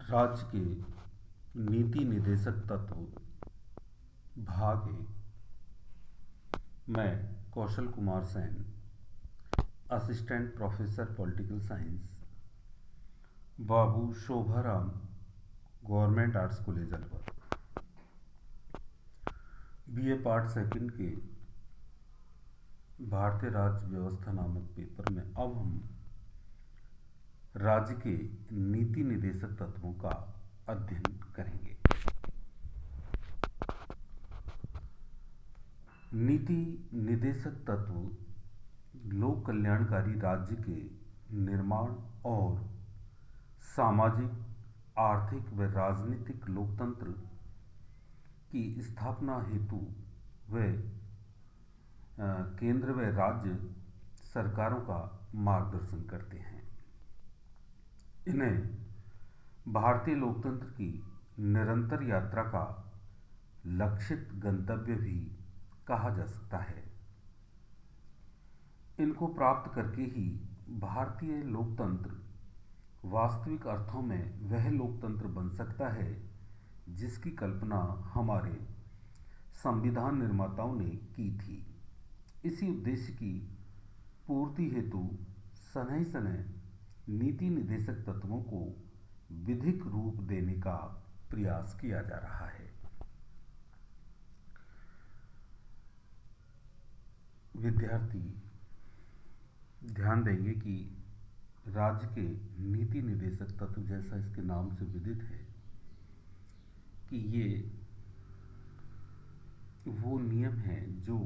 राज्य के नीति निदेशक तत्व भाग एक। मैं Kaushal Kumar Sen, assistant professor political science, Babu Shobharam government arts college Alwar, BA part second के भारतीय राज्य व्यवस्था नामक पेपर में अब हम राज्य के नीति निदेशक तत्वों का अध्ययन करेंगे। नीति निदेशक तत्व लोक कल्याणकारी राज्य के निर्माण और सामाजिक, आर्थिक व राजनीतिक लोकतंत्र की स्थापना हेतु व केंद्र व राज्य सरकारों का मार्गदर्शन करते हैं। इन्हें भारतीय लोकतंत्र की निरंतर यात्रा का लक्षित गंतव्य भी कहा जा सकता है। इनको प्राप्त करके ही भारतीय लोकतंत्र वास्तविक अर्थों में वह लोकतंत्र बन सकता है जिसकी कल्पना हमारे संविधान निर्माताओं ने की थी। इसी उद्देश्य की पूर्ति हेतु सनई सनई नीति निदेशक तत्वों को विधिक रूप देने का प्रयास किया जा रहा है। विद्यार्थी ध्यान देंगे कि राज्य के नीति निदेशक तत्व, जैसा इसके नाम से विदित है, कि ये वो नियम हैं जो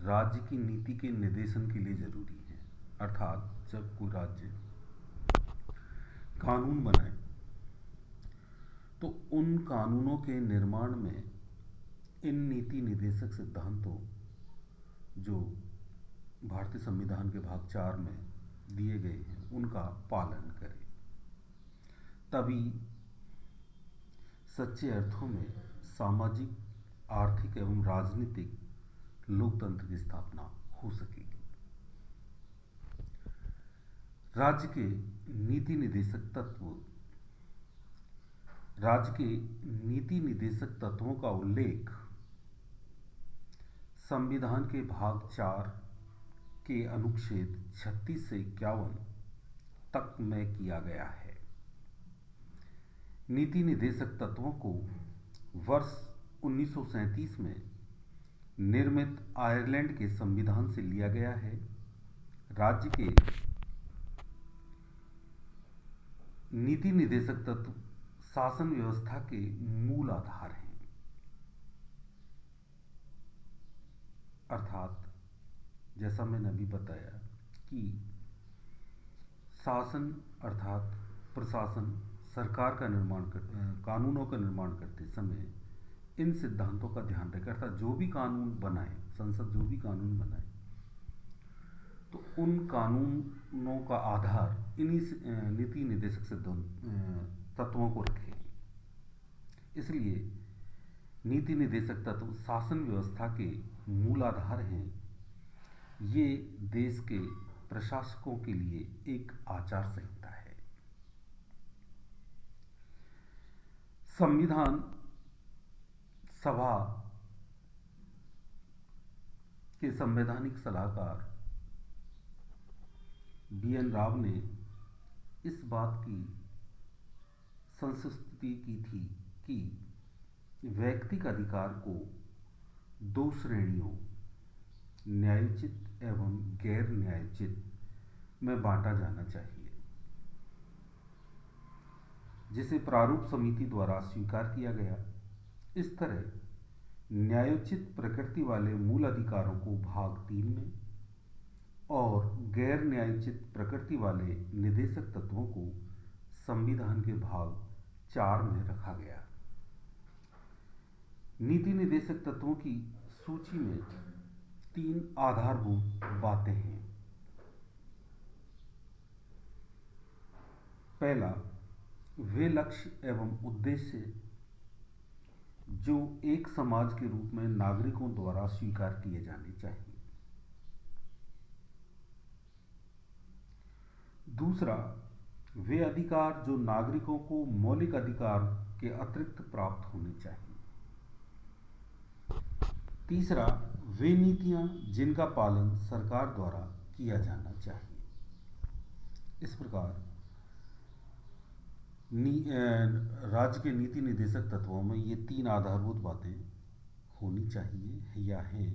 राज्य की नीति के निर्देशन के लिए जरूरी है। अर्थात जब कोई राज्य कानून बनाए तो उन कानूनों के निर्माण में इन नीति निदेशक सिद्धांतों जो भारतीय संविधान के भाग 4 में दिए गए हैं उनका पालन करें, तभी सच्चे अर्थों में सामाजिक, आर्थिक एवं राजनीतिक लोकतंत्र की स्थापना हो सकेगी। राज्य के नीति निदेशक तत्व। राज्य के नीति निदेशक तत्वों का उल्लेख संविधान के भाग 4 के अनुच्छेद 36 से 51 तक में किया गया है। नीति निदेशक तत्वों को वर्ष 1937 में निर्मित आयरलैंड के संविधान से लिया गया है। राज्य के नीति निदेशक तत्व शासन व्यवस्था के मूल आधार हैं। अर्थात जैसा मैंने अभी बताया कि शासन अर्थात प्रशासन सरकार का निर्माण कानूनों का निर्माण करते समय इन सिद्धांतों का ध्यान रखें। अर्थात जो भी कानून बनाए, संसद जो भी कानून बनाए, तो उन कानूनों का आधार इन्हीं नीति निदेशक तत्वों को रखे। इसलिए नीति निदेशक तत्व शासन व्यवस्था के मूल आधार हैं। ये देश के प्रशासकों के लिए एक आचार संहिता है। संविधान सभा के संवैधानिक सलाहकार BN राव ने इस बात की संस्तुति की थी कि व्यक्तिगत अधिकार को 2 श्रेणियों न्यायोचित एवं गैर न्यायोचित में बांटा जाना चाहिए, जिसे प्रारूप समिति द्वारा स्वीकार किया गया। इस तरह न्यायोचित प्रकृति वाले मूल अधिकारों को भाग 3 में और गैर न्यायोचित प्रकृति वाले निदेशक तत्वों को संविधान के भाग 4 में रखा गया। नीति निदेशक तत्वों की सूची में 3 आधारभूत बातें हैं। पहला, वे लक्ष्य एवं उद्देश्य जो एक समाज के रूप में नागरिकों द्वारा स्वीकार किए जाने चाहिए। दूसरा, वे अधिकार जो नागरिकों को मौलिक अधिकार के अतिरिक्त प्राप्त होने चाहिए। तीसरा, वे नीतियां जिनका पालन सरकार द्वारा किया जाना चाहिए। इस प्रकार राज्य के नीति निर्देशक तत्वों में ये तीन आधारभूत बातें होनी चाहिए या हैं।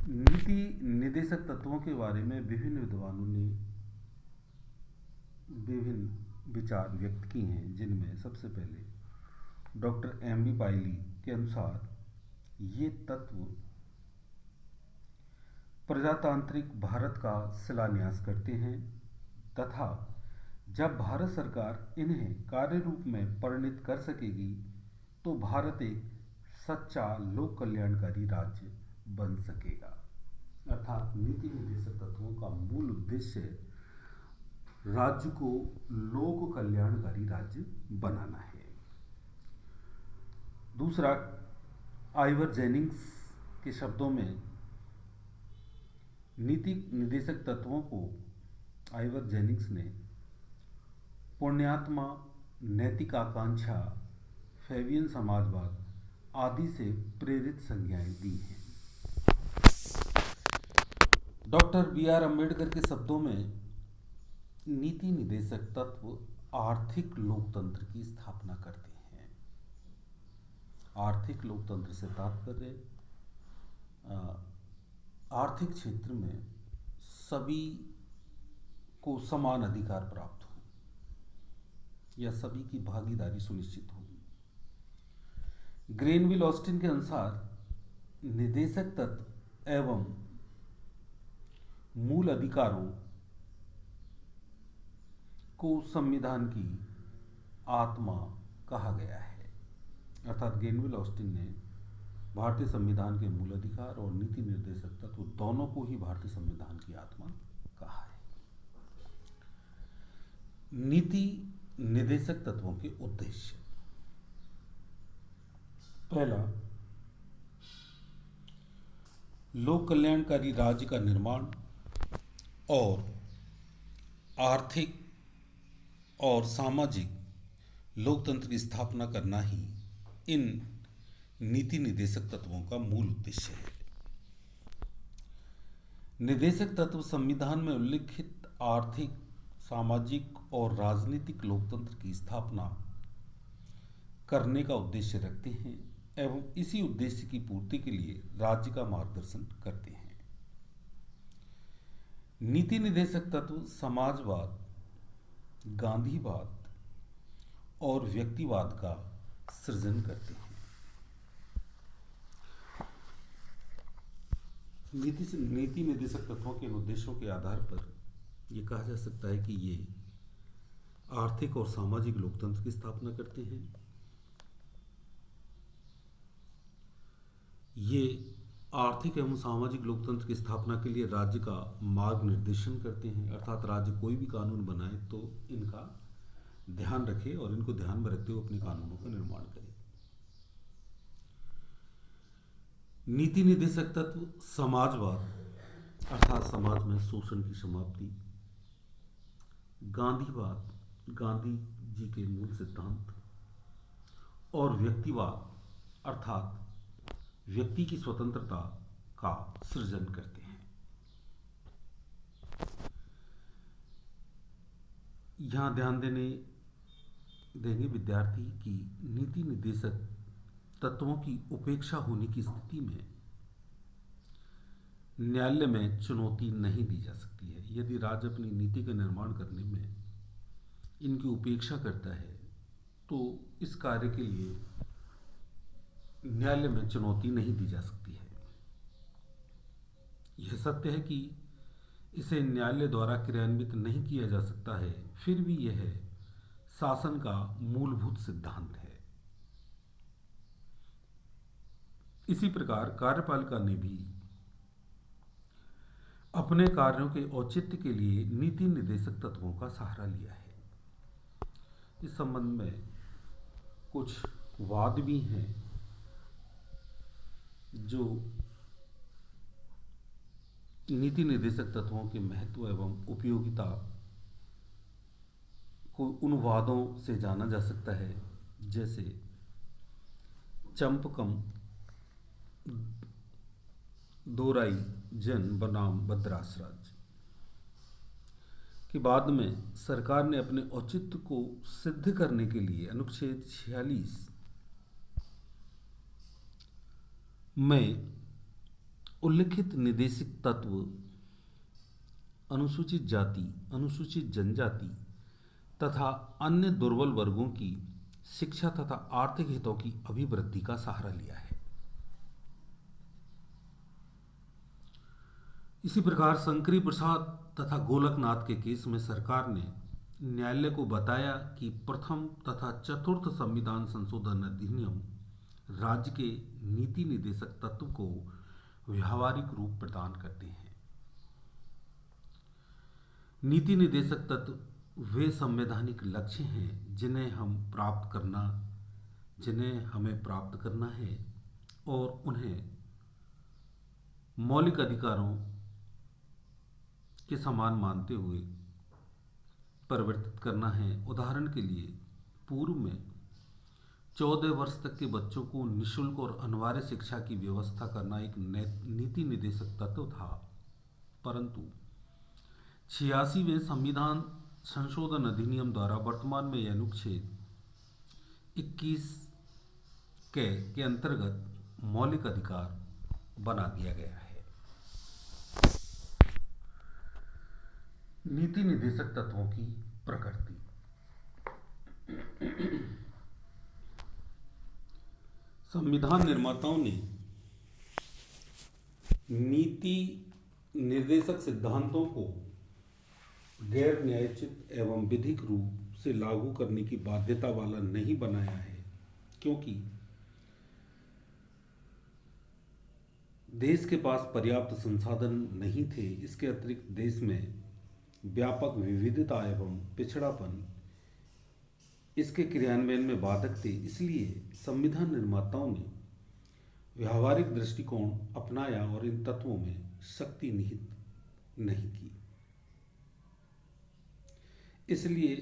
नीति निर्देशक तत्वों के बारे में विभिन्न विद्वानों ने विभिन्न विचार व्यक्त किए हैं, जिनमें सबसे पहले डॉक्टर एम बी पायली के अनुसार ये तत्व प्रजातांत्रिक भारत का शिलान्यास करते हैं तथा जब भारत सरकार इन्हें कार्य रूप में परिणित कर सकेगी तो भारत एक सच्चा लोक कल्याणकारी राज्य बन सकेगा। अर्थात नीति निर्देशक तत्वों का मूल उद्देश्य राज्य को लोक कल्याणकारी राज्य बनाना है। दूसरा, आइवर जेनिंग्स के शब्दों में नीति निर्देशक तत्वों को आइवर जेनिंग्स ने पुण्यात्मा, नैतिक आकांक्षा, फैबियन समाजवाद आदि से प्रेरित संज्ञाएं दी हैं। डॉक्टर बी आर अम्बेडकर के शब्दों में नीति निर्देशक तत्व आर्थिक लोकतंत्र की स्थापना करते हैं। आर्थिक लोकतंत्र से तात्पर्य आर्थिक क्षेत्र में सभी को समान अधिकार प्राप्त हो या सभी की भागीदारी सुनिश्चित हो। ग्रेनविल ऑस्टिन के अनुसार निर्देशक तत्व एवं मूल अधिकारों को संविधान की आत्मा कहा गया है। अर्थात ग्रेनविल ऑस्टिन ने भारतीय संविधान के मूल अधिकार और नीति निर्देशक तत्व दोनों को ही भारतीय संविधान की आत्मा कहा है। नीति निर्देशक तत्वों के उद्देश्य: पहला, लोक कल्याणकारी राज्य का निर्माण और आर्थिक और सामाजिक लोकतंत्र की स्थापना करना ही इन नीति निर्देशक तत्वों का मूल उद्देश्य है। निर्देशक तत्व संविधान में उल्लिखित आर्थिक, सामाजिक और राजनीतिक लोकतंत्र की स्थापना करने का उद्देश्य रखते हैं एवं इसी उद्देश्य की पूर्ति के लिए राज्य का मार्गदर्शन करते हैं। नीति निर्देशक तत्व समाजवाद, गांधीवाद और व्यक्तिवाद का सृजन करते हैं। नीति निर्देशक तत्वों के उद्देश्यों के आधार पर यह कहा जा सकता है कि ये आर्थिक और सामाजिक लोकतंत्र की स्थापना करते हैं। ये आर्थिक एवं सामाजिक लोकतंत्र की स्थापना के लिए राज्य का मार्ग निर्देशन करते हैं। अर्थात राज्य कोई भी कानून बनाए तो इनका ध्यान रखे और इनको ध्यान में रखते हुए अपने कानूनों का निर्माण करे। नीति निर्देशक तत्व समाजवाद, अर्थात समाज में शोषण की समाप्ति, गांधीवाद, गांधी जी के मूल सिद्धांत, और व्यक्तिवाद, अर्थात व्यक्ति की स्वतंत्रता का सृजन करते हैं। यहां ध्यान देंगे विद्यार्थी की नीति निर्देशक तत्वों की उपेक्षा होने की स्थिति में न्यायालय में चुनौती नहीं दी जा सकती है। यदि राज्य अपनी नीति का निर्माण करने में इनकी उपेक्षा करता है तो इस कार्य के लिए न्यायालय में चुनौती नहीं दी जा सकती है। यह सत्य है कि इसे न्यायालय द्वारा क्रियान्वित नहीं किया जा सकता है, फिर भी यह शासन का मूलभूत सिद्धांत है। इसी प्रकार कार्यपालिका ने भी अपने कार्यों के औचित्य के लिए नीति निर्देशक तत्वों का सहारा लिया है। इस संबंध में कुछ वाद भी हैं जो नीति निर्देशक तत्वों के महत्व एवं उपयोगिता को उन वादों से जाना जा सकता है जैसे चंपकम दोराई जन बनाम बद्रास राज्य कि बाद में सरकार ने अपने औचित्य को सिद्ध करने के लिए अनुच्छेद 46 में उल्लिखित निर्देशिक तत्व अनुसूचित जाति, अनुसूचित जनजाति तथा अन्य दुर्बल वर्गों की शिक्षा तथा आर्थिक हितों की अभिवृद्धि का सहारा लिया है। इसी प्रकार शंकरी प्रसाद तथा गोलकनाथ के केस में सरकार ने न्यायालय को बताया कि प्रथम तथा चतुर्थ संविधान संशोधन अधिनियम राज्य के नीति निर्देशक तत्व को व्यावहारिक रूप प्रदान करते हैं। नीति निर्देशक तत्व वे संवैधानिक लक्ष्य हैं जिन्हें हमें प्राप्त करना है और उन्हें मौलिक अधिकारों के समान मानते हुए परिवर्तित करना है। उदाहरण के लिए पूर्व में 14 वर्ष तक के बच्चों को निःशुल्क और अनिवार्य शिक्षा की व्यवस्था करना एक नीति निर्देशक तत्व था, परंतु 86वें संविधान संशोधन अधिनियम द्वारा वर्तमान में यह अनुच्छेद 21 के अंतर्गत मौलिक अधिकार बना दिया गया है। नीति निर्देशक तत्वों की प्रकृति। संविधान निर्माताओं ने नीति निर्देशक सिद्धांतों को गैर न्यायोचित एवं विधिक रूप से लागू करने की बाध्यता वाला नहीं बनाया है, क्योंकि देश के पास पर्याप्त संसाधन नहीं थे। इसके अतिरिक्त देश में व्यापक विविधता एवं पिछड़ापन इसके क्रियान्वयन में बाधक थे। इसलिए संविधान निर्माताओं ने व्यावहारिक दृष्टिकोण अपनाया और इन तत्वों में शक्ति निहित नहीं की। इसलिए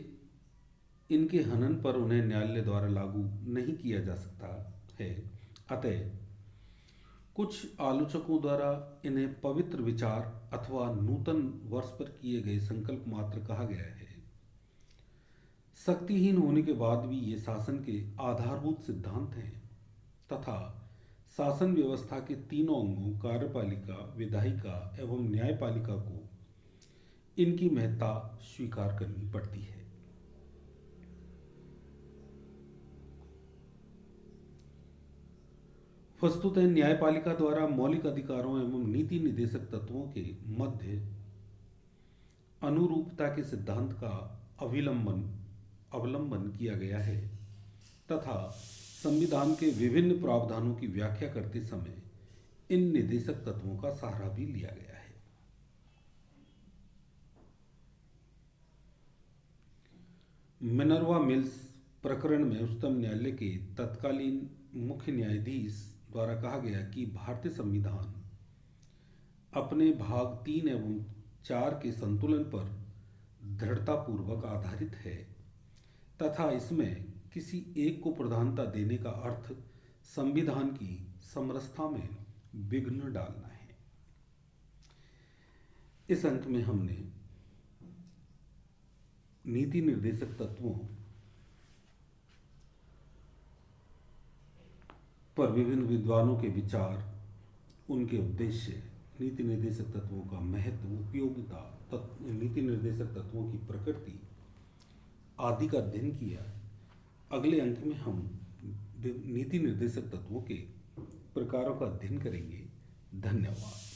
इनके हनन पर उन्हें न्यायालय द्वारा लागू नहीं किया जा सकता है। अतः कुछ आलोचकों द्वारा इन्हें पवित्र विचार अथवा नूतन वर्ष पर किए गए संकल्प मात्र कहा गया है। शक्तिहीन होने के बाद भी ये शासन के आधारभूत सिद्धांत हैं तथा शासन व्यवस्था के तीनों अंगों कार्यपालिका, विधायिका एवं न्यायपालिका को इनकी महत्ता स्वीकार करनी पड़ती है। वस्तुतः न्यायपालिका द्वारा मौलिक अधिकारों एवं नीति निर्देशक तत्वों के मध्य अनुरूपता के सिद्धांत का अवलंबन किया गया है तथा संविधान के विभिन्न प्रावधानों की व्याख्या करते समय इन निर्देशक तत्वों का सहारा भी लिया गया है। मिनर्वा मिल्स प्रकरण में उच्चतम न्यायालय के तत्कालीन मुख्य न्यायाधीश द्वारा कहा गया कि भारतीय संविधान अपने भाग 3 एवं 4 के संतुलन पर दृढ़तापूर्वक आधारित है तथा इसमें किसी एक को प्रधानता देने का अर्थ संविधान की समरसता में विघ्न डालना है। इस अंक में हमने नीति निर्देशक तत्वों पर विभिन्न विद्वानों के विचार, उनके उद्देश्य, नीति निर्देशक तत्वों का महत्व, उपयोगिता, नीति निर्देशक तत्वों की प्रकृति आदि का अध्ययन किया। अगले अंक में हम नीति निर्देशक तत्वों के प्रकारों का अध्ययन करेंगे। धन्यवाद।